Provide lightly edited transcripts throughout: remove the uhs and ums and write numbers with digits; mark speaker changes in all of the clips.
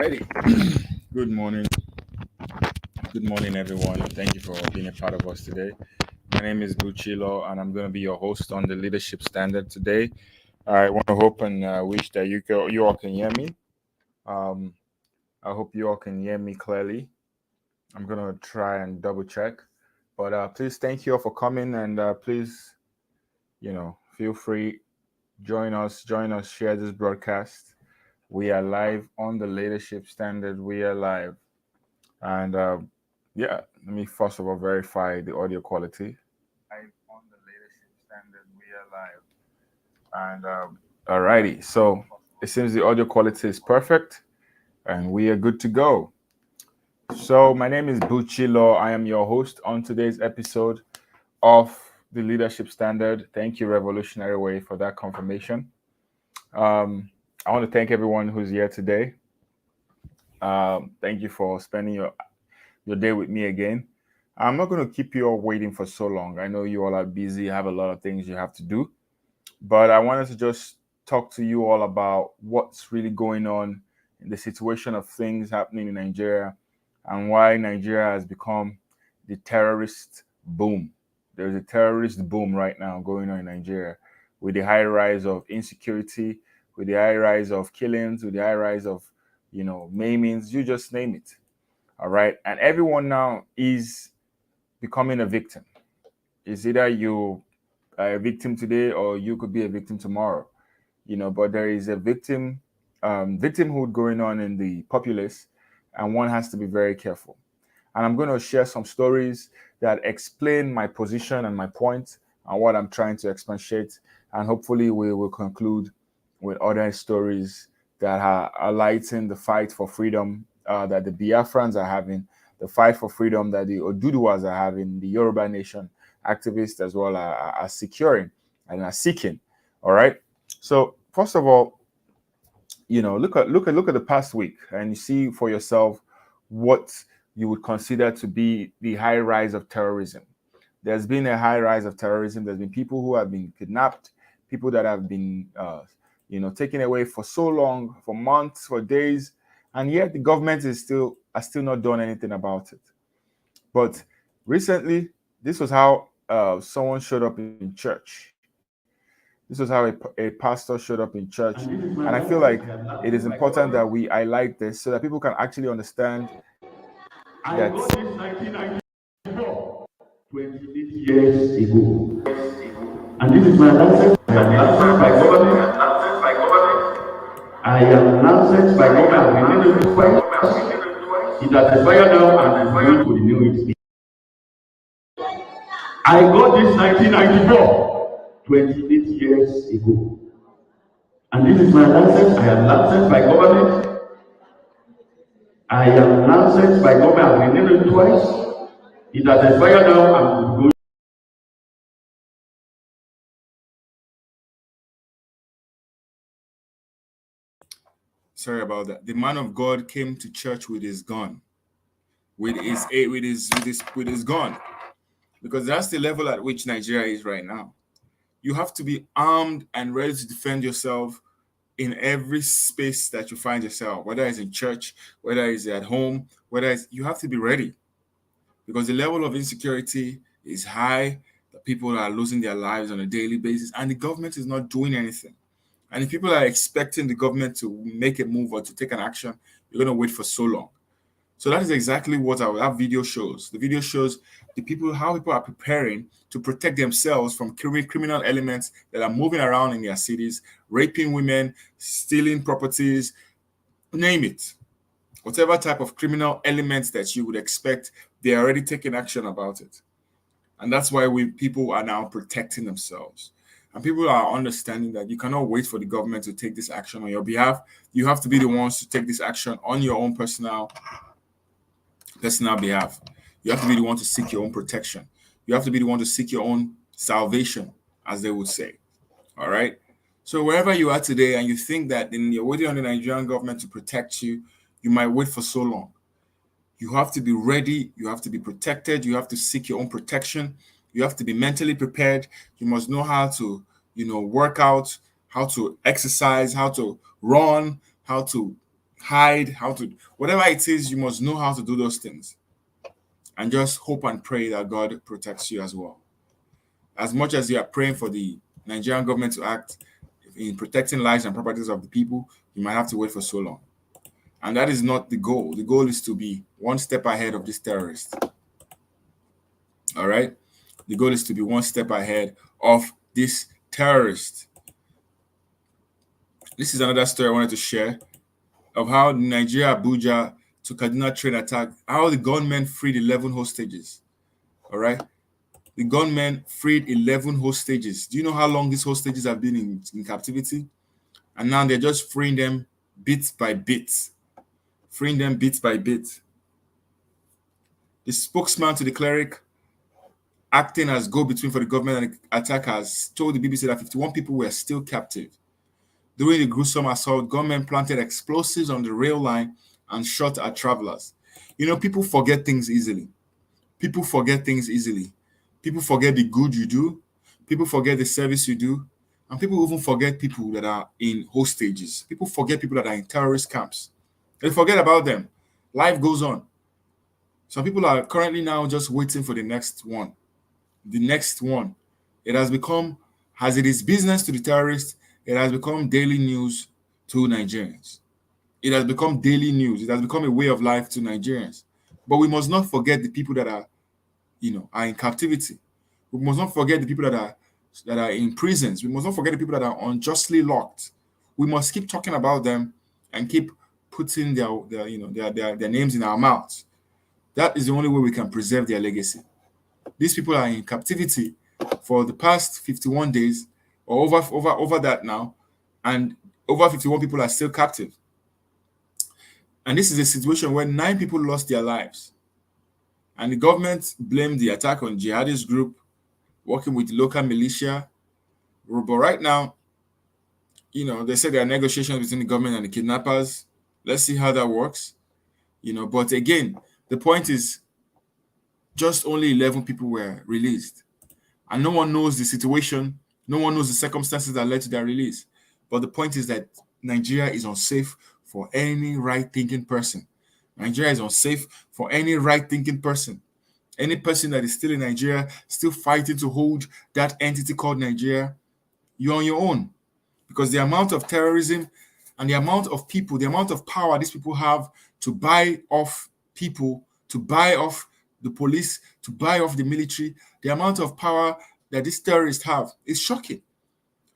Speaker 1: Alrighty. Good morning. Good morning, everyone. Thank you for being a part of us today. My name is Buchilo, and I'm going to be your host on the Leadership Standard today. I want to hope and wish that you all can hear me. Um, I hope you all can hear me clearly. I'm going to try and double check. But please, thank you all for coming, and please, feel free, join us, share this broadcast. We are live on the Leadership Standard. We are live. And yeah, let me first of all verify the audio quality. Live on the Leadership Standard, we are live. And alrighty, so it seems the audio quality is perfect, and we are good to go. So my name is Buchilo. I am your host on today's episode of the Leadership Standard. Thank you, Revolutionary Way, for that confirmation. I want to thank everyone who's here today. Thank you for spending your day with me again. I'm not going to keep you all waiting for so long. I know you all are busy, have a lot of things you have to do, but I wanted to just talk to you all about what's really going on in the situation of things happening in Nigeria and why Nigeria has become the terrorist boom. There's a terrorist boom right now going on in Nigeria with the high rise of insecurity, with the high rise of killings, with the high rise of, maimings, you just name it. All right. And everyone now is becoming a victim. It's either you are a victim today or you could be a victim tomorrow. But there is a victimhood going on in the populace, and one has to be very careful. And I'm going to share some stories that explain my position and my point and what I'm trying to expatiate. And hopefully we will conclude with other stories that are lighting the fight for freedom that the Biafrans are having, the fight for freedom that the Oduduwas are having, the Yoruba Nation activists as well are securing and are seeking. All right. So first of all, look at the past week and you see for yourself what you would consider to be the high rise of terrorism. There's been a high rise of terrorism. There's been people who have been kidnapped, people that have been taken away for so long, for months, for days, and yet the government has still not done anything about it. But recently, this was how someone showed up in church. This was how a pastor showed up in church, and I feel like it is important that we highlight this so that people can actually understand that.
Speaker 2: I got this 1994, 28 years ago, and this is my license. I am licensed by government. I am licensed by government. I've been renewed twice. It has expired now and is going to renew it. I got this 1994, 28 years ago, and this is my license. I am licensed by government. I am licensed by government. I've been renewed twice. It has expired now and is going.
Speaker 1: Sorry about that. The man of God came to church with his gun, with his gun, because that's the level at which Nigeria is right now. You have to be armed and ready to defend yourself in every space that you find yourself, whether it's in church, whether it's at home, you have to be ready, because the level of insecurity is high. The people are losing their lives on a daily basis, and the government is not doing anything. And if people are expecting the government to make a move or to take an action, you're going to wait for so long. So that is exactly what that video shows. The video shows how people are preparing to protect themselves from criminal elements that are moving around in their cities, raping women, stealing properties, name it. Whatever type of criminal elements that you would expect, they are already taking action about it. And that's why people are now protecting themselves. And people are understanding that you cannot wait for the government to take this action on your behalf. You have to be the ones to take this action on your own personal behalf. You have to be the one to seek your own protection. You have to be the one to seek your own salvation, as they would say. All right. So wherever you are today and you think that you're waiting on the Nigerian government to protect you, you might wait for so long. You have to be ready. You have to be protected. You have to seek your own protection. You have to be mentally prepared. You must know how to, work out, how to exercise, how to run, how to, hide, how to, whatever it is, you must know how to do those things. And just hope and pray that God protects you as well. As much as you are praying for the Nigerian government to act in protecting lives and properties of the people, you might have to wait for so long. And that is not the goal. The goal is to be one step ahead of this terrorist. All right? The goal is to be one step ahead of this terrorist. This is another story I wanted to share of how Nigeria Abuja to Kaduna train attack, how the gunmen freed 11 hostages. All right? The gunmen freed 11 hostages. Do you know how long these hostages have been in captivity? And now they're just freeing them bit by bit. Freeing them bit by bit. The spokesman to the cleric, acting as go-between for the government and the attackers, told the BBC that 51 people were still captive. During the gruesome assault, gunmen planted explosives on the rail line and shot at travelers. You know, people forget things easily. People forget things easily. People forget the good you do. People forget the service you do. And people even forget people that are in hostages. People forget people that are in terrorist camps. They forget about them. Life goes on. Some people are currently now just waiting for the next one. The next one. It has become, as it is business to the terrorists, it has become daily news to Nigerians. It has become daily news. It has become a way of life to Nigerians. But we must not forget the people that are, are in captivity. We must not forget the people that are in prisons. We must not forget the people that are unjustly locked. We must keep talking about them and keep putting their names in our mouths. That is the only way we can preserve their legacy. These people are in captivity for the past 51 days or over that now, and over 51 people are still captive. And this is a situation where 9 people lost their lives. And the government blamed the attack on jihadist group working with local militia. But right now, they said there are negotiations between the government and the kidnappers. Let's see how that works. But again, the point is just only 11 people were released. And no one knows the situation. No one knows the circumstances that led to their release. But the point is that Nigeria is unsafe for any right-thinking person. Nigeria is unsafe for any right-thinking person. Any person that is still in Nigeria, still fighting to hold that entity called Nigeria, you're on your own. Because the amount of terrorism and the amount of people, the amount of power these people have to buy off people, to buy off the police, to buy off the military, the amount of power that these terrorists have is shocking.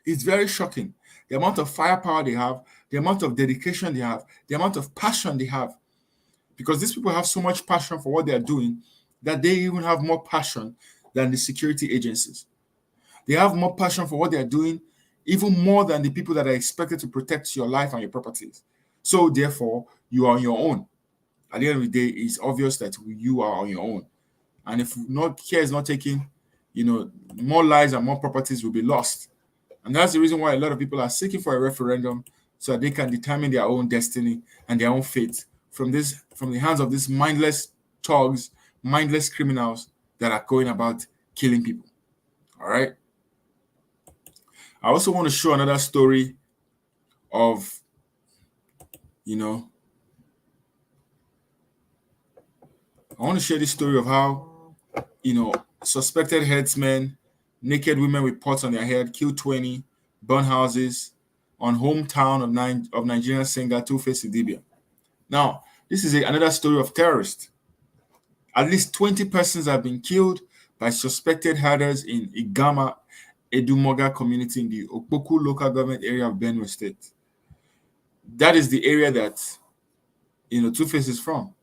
Speaker 1: It's very shocking. The amount of firepower they have, the amount of dedication they have, the amount of passion they have. Because these people have so much passion for what they are doing that they even have more passion than the security agencies. They have more passion for what they are doing, even more than the people that are expected to protect your life and your properties. So therefore, you are on your own. At the end of the day, it's obvious that you are on your own. And if care is not taken, more lives and more properties will be lost. And that's the reason why a lot of people are seeking for a referendum so that they can determine their own destiny and their own fate from the hands of these mindless thugs, mindless criminals that are going about killing people. All right. I also want to show another story of, I want to share this story of how, suspected headsmen, naked women with pots on their head, killed 20, burn houses on hometown of Nigerian singer Two-Face Idibia. Now, this is another story of terrorists. At least 20 persons have been killed by suspected herders in Igama, Edumoga community in the Okpoku local government area of Benue State. That is the area that, Two-Face is from.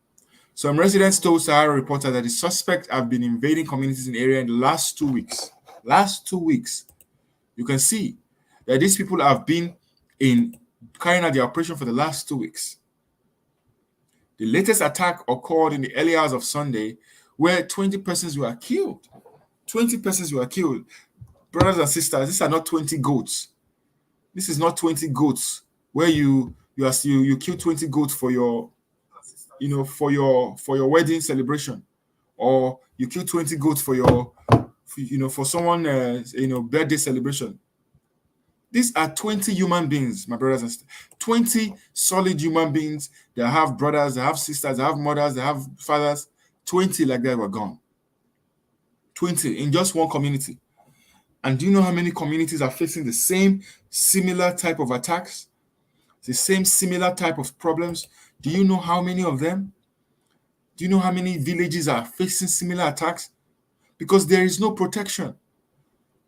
Speaker 1: Some residents told Sahara Reporter that the suspects have been invading communities in the area in the last 2 weeks. Last 2 weeks. You can see that these people have been carrying out the operation for the last 2 weeks. The latest attack occurred in the early hours of Sunday, where 20 persons were killed. 20 persons were killed. Brothers and sisters, these are not 20 goats. This is not 20 goats where you kill 20 goats for your for your wedding celebration, or you kill 20 goats for your for someone birthday celebration. These are 20 human beings, my brothers and sisters. 20 solid human beings that have brothers, that have sisters, that have mothers, that have fathers. 20 like that were gone. 20 in just one community. And do you know how many communities are facing the same similar type of attacks? The same similar type of problems? Do you know how many of them? Do you know how many villages are facing similar attacks? Because there is no protection.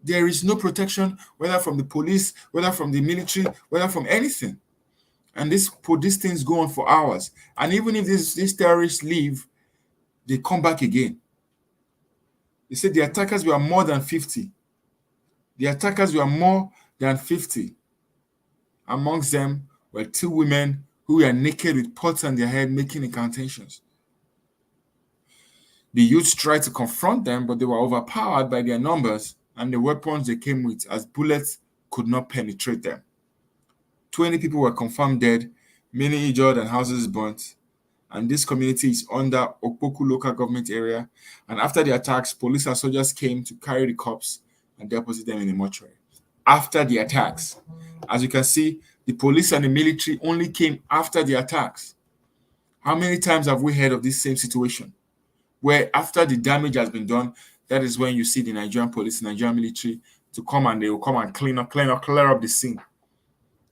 Speaker 1: There is no protection, whether from the police, whether from the military, whether from anything. And these things go on for hours. And even if these terrorists leave, they come back again. They said the attackers were more than 50. The attackers were more than 50. Amongst them were 2 women who were naked with pots on their head making incantations. The youths tried to confront them, but they were overpowered by their numbers and the weapons they came with, as bullets could not penetrate them. 20 people were confirmed dead, many injured and houses burnt. And this community is under Okpoku local government area. And after the attacks, police and soldiers came to carry the corpse and deposit them in the mortuary. After the attacks, as you can see, the police and the military only came after the attacks. How many times have we heard of this same situation? Where after the damage has been done, that is when you see the Nigerian police, Nigerian military to come, and they will come and clear up the scene.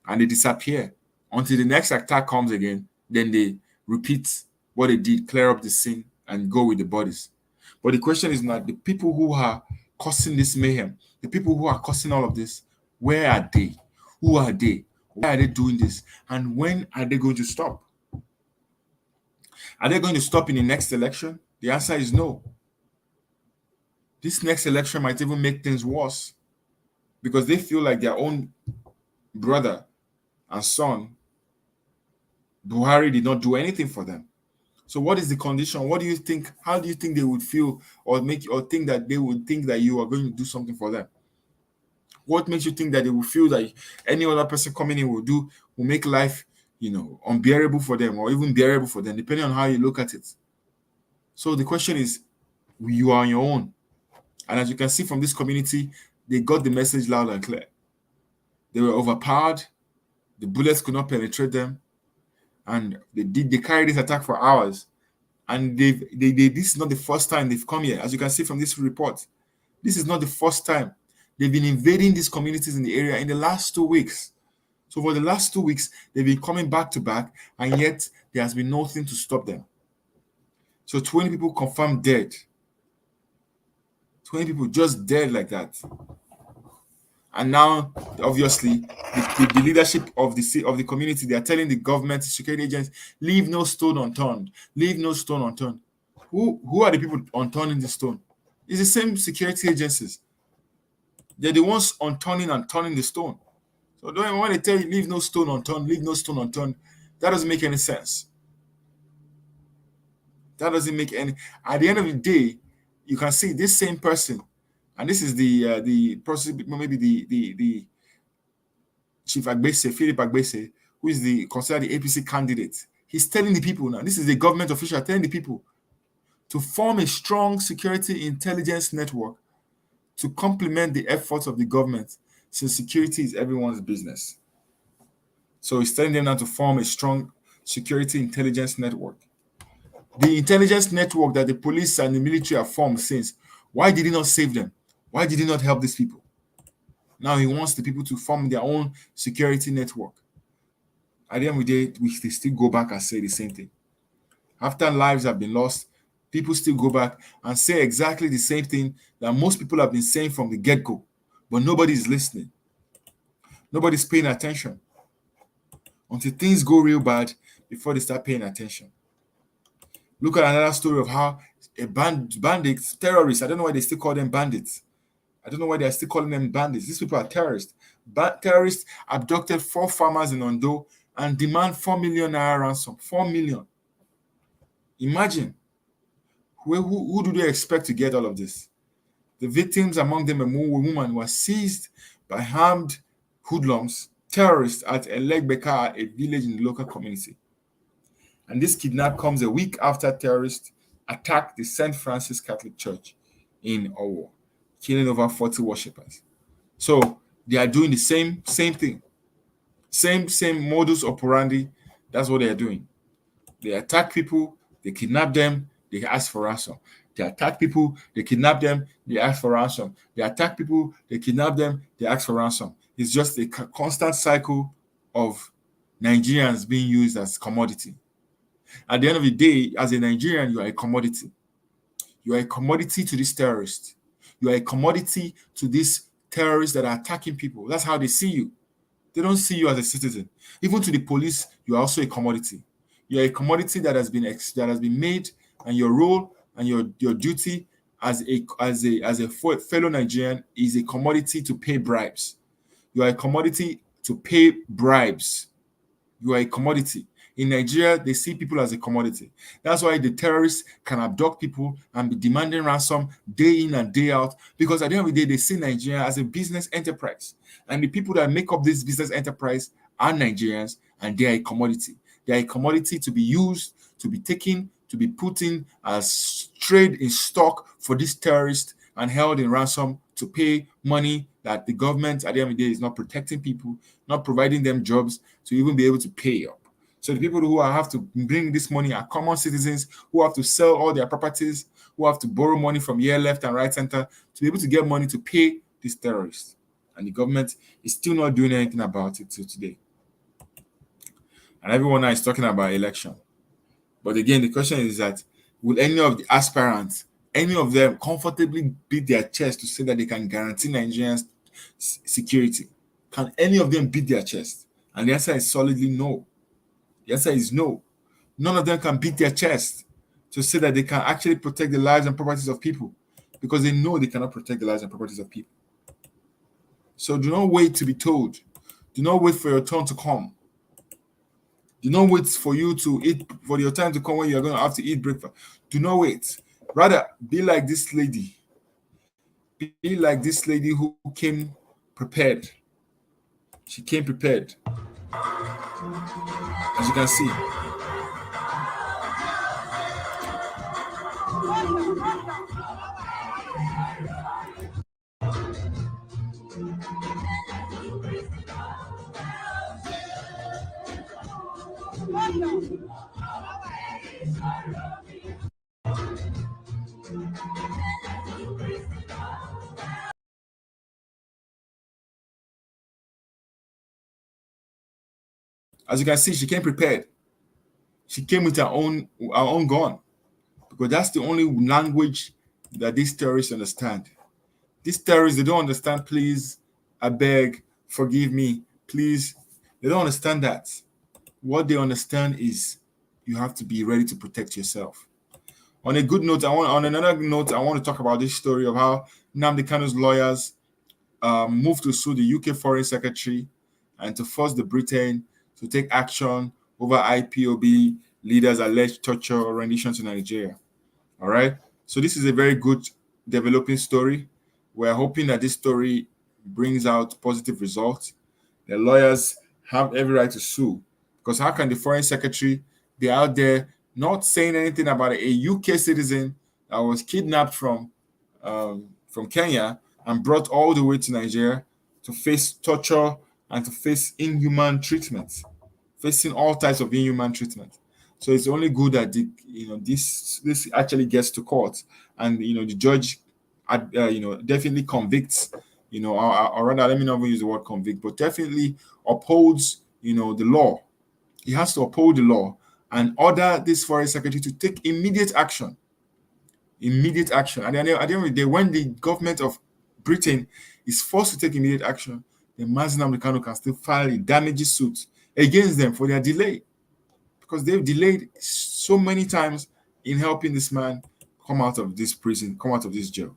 Speaker 1: And they disappear until the next attack comes again. Then they repeat what they did, clear up the scene, and go with the bodies. But the question is not the people who are causing this mayhem, the people who are causing all of this, where are they? Who are they? Why are they doing this? And when are they going to stop? Are they going to stop in the next election? The answer is no. This next election might even make things worse because they feel like their own brother and son, Buhari, did not do anything for them. So what is the condition? What do you think? How do you think they would feel or think that they would think that you are going to do something for them? What makes you think that they will feel that any other person coming in will make life, unbearable for them or even bearable for them, depending on how you look at it? So the question is, you are on your own. And as you can see from this community, they got the message loud and clear. They were overpowered. The bullets could not penetrate them. And they carried this attack for hours. And this is not the first time they've come here. As you can see from this report, this is not the first time. They've been invading these communities in the area in the last 2 weeks. So for the last 2 weeks, they've been coming back to back, and yet there has been nothing to stop them. So 20 people confirmed dead. 20 people just dead like that. And now, obviously, the leadership of the community, they are telling the government, security agents, leave no stone unturned. Leave no stone unturned. Who are the people unturning the stone? It's the same security agencies. They're the ones unturning and turning the stone. So when they tell you leave no stone unturned, leave no stone unturned, that doesn't make any sense. That doesn't make any. At the end of the day, you can see this same person, and this is the person, maybe the Chief Agbese, Philip Agbese, who is considered the APC candidate. He's telling the people now. This is the government official telling the people to form a strong security intelligence network to complement the efforts of the government, since security is everyone's business. So he's telling them now to form a strong security intelligence network. The intelligence network that the police and the military have formed since, why did he not save them? Why did he not help these people? Now he wants the people to form their own security network. At the end of the day, they still go back and say the same thing. After lives have been lost, people still go back and say exactly the same thing that most people have been saying from the get-go, but nobody is listening. Nobody's paying attention until things go real bad before they start paying attention. Look at another story of how a bandits, terrorists, I don't know why they still call them bandits. I don't know why they are still calling them bandits. These people are terrorists. Terrorists abducted 4 farmers in Ondo and demand 4 million naira ransom. 4 million. Imagine. Who do they expect to get all of this? The victims, among them a woman, were seized by armed hoodlums, terrorists at Elegbeka, a village in the local community. And this kidnap comes a week after terrorists attacked the St. Francis Catholic Church in Owo, killing over 40 worshippers. So They are doing the same thing, same modus operandi. That's what they are doing. They attack people, they kidnap them, they ask for ransom. They attack people, they kidnap them, they ask for ransom. They attack people, they kidnap them, they ask for ransom. It's just a constant cycle of Nigerians being used as commodity. At the end of the day, as a Nigerian, you are a commodity. You are a commodity to these terrorists. You are a commodity to these terrorists that are attacking people. That's how they see you. They don't see you as a citizen. Even to the police, you are also a commodity. You are a commodity that has been made, and your role and your duty as a fellow Nigerian is a commodity to pay bribes. You are a commodity to pay bribes. You are a commodity. In Nigeria, they see people as a commodity. That's why the terrorists can abduct people and be demanding ransom day in and day out, because at the end of the day, they see Nigeria as a business enterprise. And the people that make up this business enterprise are Nigerians, and they are a commodity. They are a commodity to be used, to be taken, to be put in as trade in stock for these terrorists and held in ransom to pay money that the government at the end of the day is not protecting people, not providing them jobs to even be able to pay up. So the people who have to bring this money are common citizens who have to sell all their properties, who have to borrow money from here, left, and right center to be able to get money to pay these terrorists. And the government is still not doing anything about it till today. And everyone now is talking about election. But again, the question is that will any of the aspirants, any of them comfortably beat their chest to say that they can guarantee Nigerians security? Can any of them beat their chest? And the answer is solidly no. The answer is no. None of them can beat their chest to say that they can actually protect the lives and properties of people, because they know they cannot protect the lives and properties of people. So do not wait to be told. Do not wait for your turn to come. Do not wait for you to eat, for your time to come when you're going to have to eat breakfast. Do not wait. Rather, be like this lady. Be like this lady who came prepared. She came prepared. As you can see. As you can see, she came prepared. She came with her own gun, because that's the only language that these terrorists understand. These terrorists, they don't understand, please, I beg, forgive me, please. They don't understand that. What they understand is you have to be ready to protect yourself. On a good note, on another note, I want to talk about this story of how Nnamdi Kanu's lawyers moved to sue the UK Foreign Secretary and to force the Britain to take action over IPOB leaders' alleged torture or rendition to Nigeria. All right. So this is a very good developing story. We're hoping that this story brings out positive results. The lawyers have every right to sue, because how can the foreign secretary be out there not saying anything about a UK citizen that was kidnapped from Kenya and brought all the way to Nigeria to face torture and to face inhuman treatment, facing all types of inhuman treatment. So it's only good that this actually gets to court, and the judge definitely convicts, or rather, let me not even use the word convict, but definitely upholds the law. He has to uphold the law and order this foreign secretary to take immediate action. Immediate action. And at the end of the day, when the government of Britain is forced to take immediate action, the Mazi Nnamdi Kanu can still file a damages suit against them for their delay, because they've delayed so many times in helping this man come out of this prison, come out of this jail.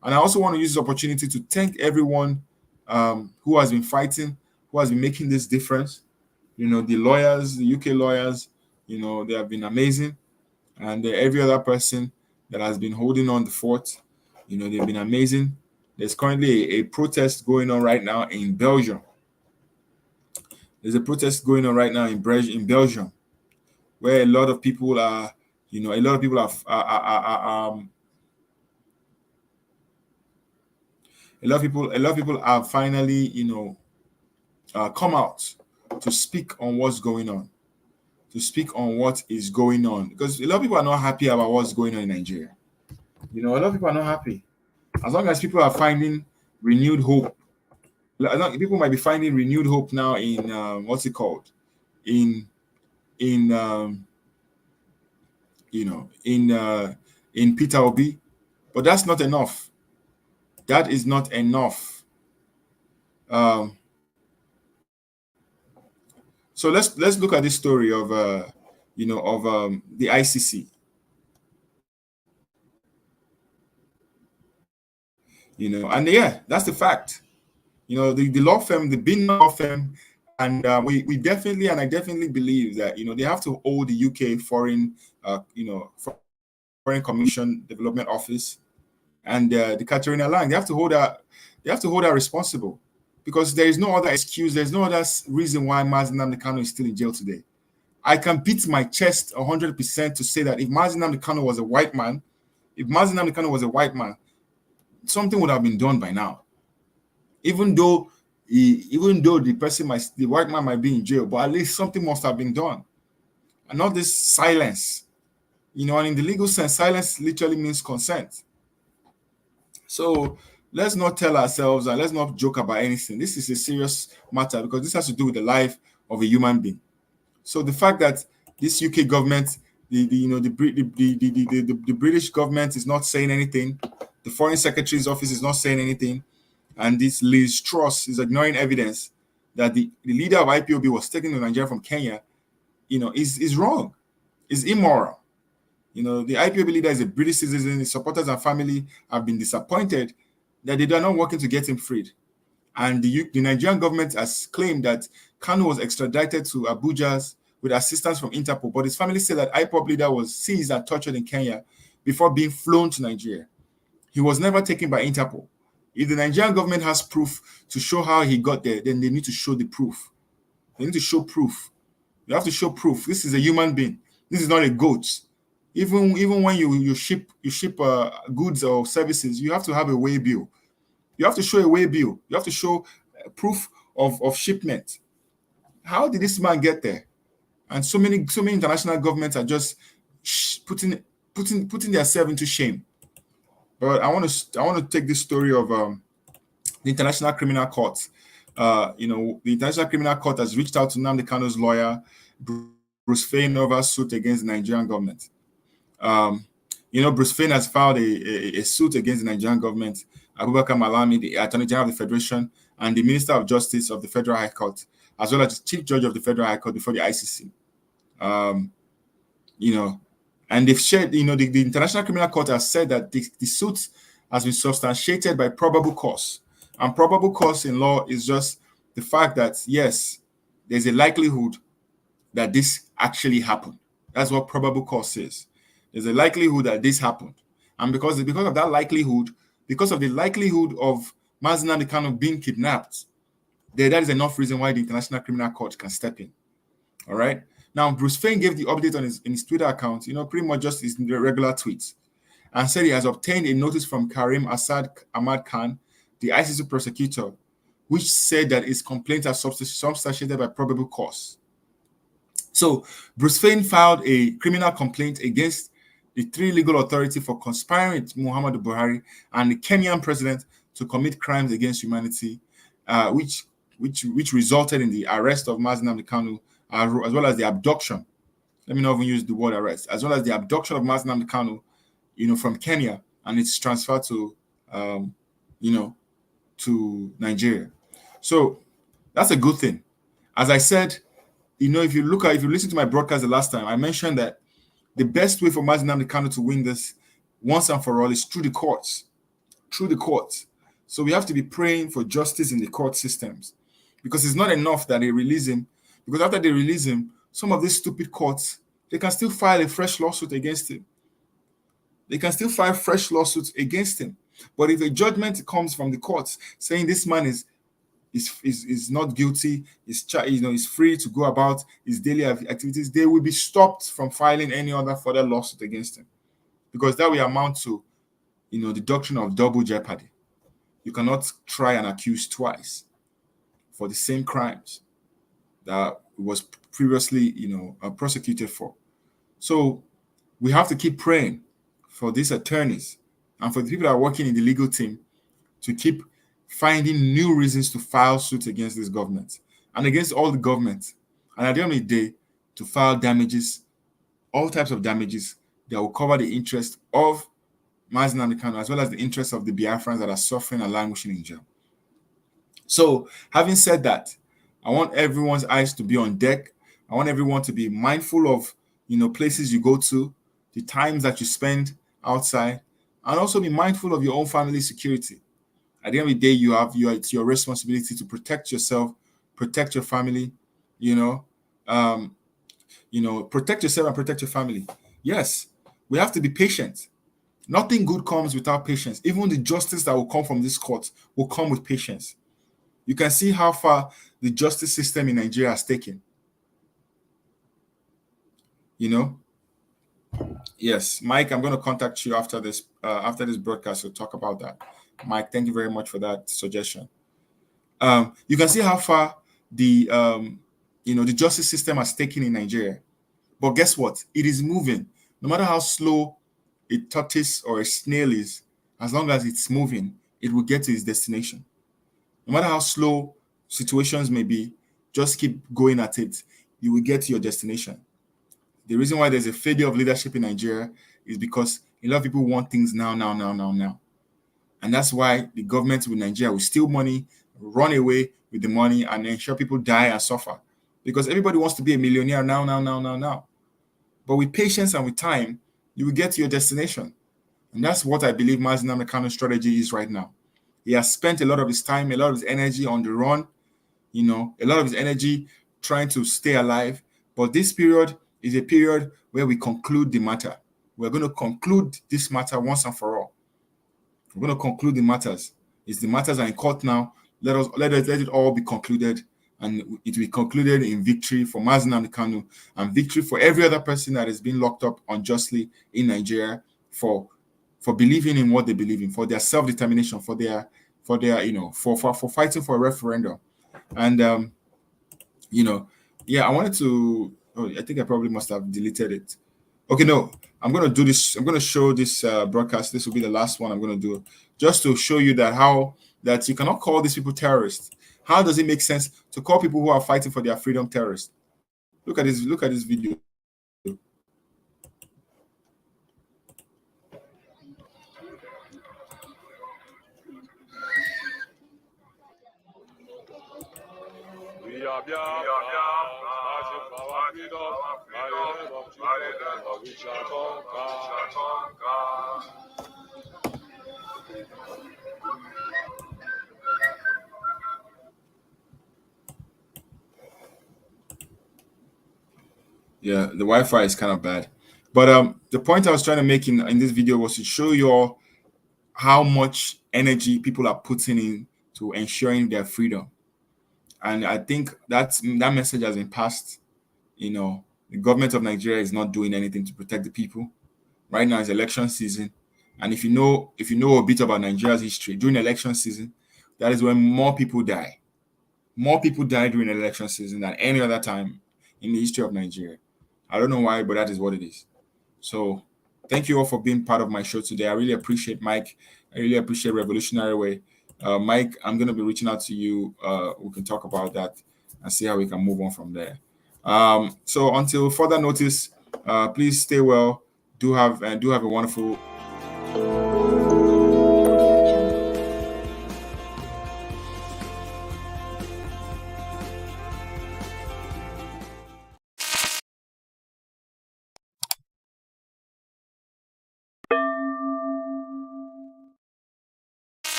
Speaker 1: And I also want to use this opportunity to thank everyone who has been fighting, who has been making this difference. The lawyers, the UK lawyers, they have been amazing. And every other person that has been holding on the fort, they've been amazing. There's currently a protest going on right now in Belgium. There's a protest going on right now in Belgium, where a lot of people are, A lot of people have finally, come out to speak on what's going on, to speak on what is going on, because a lot of people are not happy about what's going on in Nigeria. A lot of people are not happy. As long as people are finding renewed hope, people might be finding renewed hope now in what's it called, in in you know in Peter Obi, but that's not enough. That is not enough. Um, so let's look at this story of the ICC. And yeah, that's the fact. The law firm, the big law firm, and we definitely, and I definitely believe that they have to hold the UK foreign commission development office and the Caterina line. They have to hold her responsible, because there is no other excuse. There's no other reason why Mazi Nnamdi Kanu is still in jail today. I can beat my chest 100% to say that if Mazi Nnamdi Kanu was a white man, something would have been done by now. Even though the white man might be in jail, but at least something must have been done, and not this silence. And in the legal sense, silence literally means consent. So let's not tell ourselves and let's not joke about anything. This is a serious matter, because this has to do with the life of a human being. So the fact that this UK government, the British government is not saying anything, the Foreign Secretary's office is not saying anything, and this Liz Truss is ignoring evidence that the leader of IPOB was taken to Nigeria from Kenya, is wrong, is immoral. The IPOB leader is a British citizen. His supporters and family have been disappointed that they are not working to get him freed. And the Nigerian government has claimed that Kanu was extradited to Abuja with assistance from Interpol, but his family said that IPOB leader was seized and tortured in Kenya before being flown to Nigeria. He was never taken by Interpol. If the Nigerian government has proof to show how he got there, then they need to show the proof. They need to show proof. You have to show proof. This is a human being. This is not a goat. Even when you ship goods or services, you have to have a way bill. You have to show a way bill. You have to show proof of shipment. How did this man get there? And so many international governments are just putting themselves into shame. But I want to take this story of the International Criminal Court. The International Criminal Court has reached out to Nnamdi Kanu's lawyer, Bruce Fein, over suit against the Nigerian government. Bruce Fein has filed a suit against the Nigerian government. Abubakar Malami, the Attorney General of the Federation, and the Minister of Justice of the Federal High Court, as well as the Chief Judge of the Federal High Court before the ICC. And they've shared, the International Criminal Court has said that the suit has been substantiated by probable cause. And probable cause in law is just the fact that, yes, there's a likelihood that this actually happened. That's what probable cause is. There's a likelihood that this happened. And because of that likelihood, because of the likelihood of Mazi Nnamdi Kanu being kidnapped, that is enough reason why the International Criminal Court can step in. All right. Now, Bruce Fein gave the update on his Twitter account, pretty much just his regular tweets, and said he has obtained a notice from Karim Assad Ahmad Khan, the ICC prosecutor, which said that his complaints are substantiated by probable cause. So, Bruce Fein filed a criminal complaint against the three legal authorities for conspiring with Muhammadu Buhari and the Kenyan president to commit crimes against humanity, which resulted in the arrest of Mazi Nnamdi Kanu, as well as the abduction. Let me not even use the word arrest, as well as the abduction of Mazi Nnamdi Kanu, from Kenya, and its transfer to, to Nigeria. So that's a good thing. As I said, if you listen to my broadcast the last time, I mentioned that the best way for Mazi Nnamdi Kanu to win this once and for all is through the courts. Through the courts. So we have to be praying for justice in the court systems, because it's not enough that they release him. Because after they release him, some of these stupid courts, they can still file a fresh lawsuit against him. They can still file fresh lawsuits against him. But if a judgment comes from the courts saying this man is not guilty, is free to go about his daily activities, they will be stopped from filing any other further lawsuit against him, because that will amount to, the doctrine of double jeopardy. You cannot try and accuse twice for the same crimes that was previously, prosecuted for. So we have to keep praying for these attorneys and for the people that are working in the legal team to keep finding new reasons to file suit against this government and against all the governments. And at the end of the day, to file damages, all types of damages that will cover the interest of Mazi Nnamdi Kanu as well as the interest of the Biafrans that are suffering and languishing in jail. So, having said that, I want everyone's eyes to be on deck. I want everyone to be mindful of, places you go to, the times that you spend outside, and also be mindful of your own family security. At the end of the day, it's your responsibility to protect yourself, protect your family, protect yourself and protect your family. Yes, we have to be patient. Nothing good comes without patience. Even the justice that will come from this court will come with patience. You can see how far the justice system in Nigeria has taken. Yes, Mike, I'm going to contact you after this broadcast to talk about that. Mike, thank you very much for that suggestion. You can see how far the justice system has taken in Nigeria. But guess what? It is moving. No matter how slow a tortoise or a snail is, as long as it's moving, it will get to its destination. No matter how slow situations may be, just keep going at it. You will get to your destination. The reason why there's a failure of leadership in Nigeria is because a lot of people want things now. And that's why the government with Nigeria will steal money, run away with the money, and ensure people die and suffer. Because everybody wants to be a millionaire now. But with patience and with time, you will get to your destination. And that's what I believe Mazi Nnamdi Kanu's strategy is right now. He has spent a lot of his time, a lot of his energy on the run, a lot of his energy trying to stay alive. But this period is a period where we conclude the matter. We're going to conclude this matter once and for all. We're going to conclude the matters. The matters are in court now. Let it all be concluded, and it will be concluded in victory for Mazi Nnamdi Kanu and victory for every other person that has been locked up unjustly in Nigeria for believing in what they believe in, for their self-determination, for fighting for a referendum. And I wanted to. Oh, I think I probably must have deleted it. Okay, no, I'm going to do this. I'm going to show this broadcast. This will be the last one I'm going to do, just to show you that you cannot call these people terrorists. How does it make sense to call people who are fighting for their freedom terrorists? Look at this video.
Speaker 3: We are fighting for our freedom, by the name of Jesus, we shall conquer.
Speaker 1: Yeah, the Wi-Fi is kind of bad. But the point I was trying to make in this video was to show you all how much energy people are putting in to ensuring their freedom. And I think that message has been passed. The government of Nigeria is not doing anything to protect the people. Right now is election season. And if you know a bit about Nigeria's history, during election season, that is when more people die. More people die during election season than any other time in the history of Nigeria. I don't know why, but that is what it is. So thank you all for being part of my show today. I really appreciate Mike. I really appreciate Revolutionary Way. Mike, I'm going to be reaching out to you. We can talk about that and see how we can move on from there. So until further notice, please stay well. Do have a wonderful